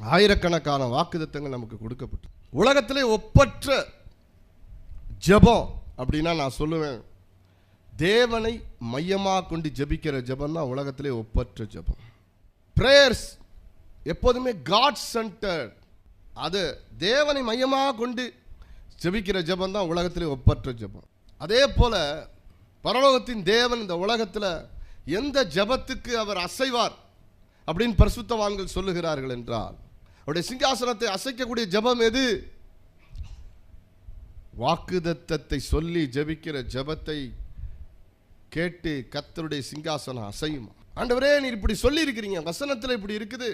ஆயிரக்கணக்கான வாக்குத்தத்தங்கள் நமக்கு கொடுக்கப்பட்டு, உலகத்திலே ஒப்பற்ற ஜெபம் அப்படின்னா நான் சொல்லுவேன், தேவனை மையமாக கொண்டு ஜெபிக்கிற ஜெபம் தான் உலகத்திலே ஒப்பற்ற ஜெபம். பிரேயர்ஸ் எப்போதுமே காட் சென்டர்ட், அது தேவனை மையமாக கொண்டு ஜெபிக்கிற ஜெபம் தான் உலகத்திலே ஒப்பற்ற ஜெபம். அதே போல பரலோகத்தின் தேவன் இந்த உலகத்தில் எந்த ஜெபத்துக்கு அவர் அசைவார் அப்படின்னு பரிசுத்தவான்கள் சொல்லுகிறார்கள் என்றால், அவருடைய சிங்காசனத்தை அசைக்கக்கூடிய ஜெபம் எது? வாக்குத்தத்தத்தை சொல்லி ஜெபிக்கிற ஜெபத்தை கேட்டு கர்த்தருடைய சிங்காசனம் அசையும். ஆண்டவரே, நீர் இப்படி சொல்லி இருக்கிறீங்க, வசனத்தில் இப்படி இருக்குது,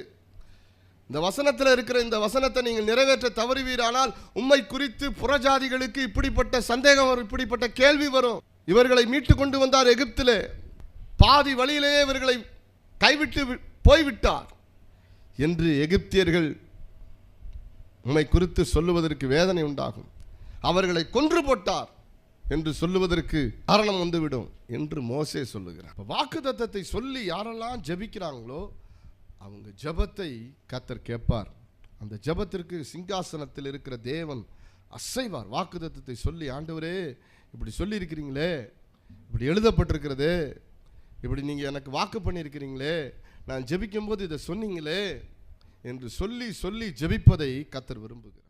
இந்த வசனத்தில் இருக்கிற இந்த வசனத்தை நீங்கள் நிறைவேற்ற தவறுவீரானால் உம்மை குறித்து புறஜாதிகளுக்கு இப்படிப்பட்ட சந்தேகம் வரும், இப்படிப்பட்ட கேள்வி வரும். இவர்களை மீட்டு கொண்டு வந்தார் எகிப்திலே, பாதி வழியிலேயே இவர்களை கைவிட்டு போய்விட்டார் என்று எகிப்தியர்கள் உம்மை குறித்து சொல்லுவதற்கு வேதனை உண்டாகும். அவர்களை கொன்று போட்டார் என்று சொல்லுவதற்கு காரணம் வந்துவிடும் என்று மோசே சொல்லுகிறார். வாக்குத்தத்தத்தை சொல்லி யாரெல்லாம் ஜெபிக்கிறாங்களோ அவங்க ஜெபத்தை கர்த்தர் கேட்பார். அந்த ஜெபத்திற்கு சிங்காசனத்தில் இருக்கிற தேவன் அசைவார். வாக்குத்தத்தத்தை சொல்லி, ஆண்டவரே இப்படி சொல்லி இருக்கிறீங்களே, இப்படி எழுதப்பட்டிருக்கிறது, இப்படி நீங்கள் எனக்கு வாக்கு பண்ணியிருக்கிறீங்களே, நான் ஜெபிக்கும் போது இதை சொன்னீங்களே என்று சொல்லி சொல்லி ஜெபிப்பதை கர்த்தர் விரும்புகிறார்.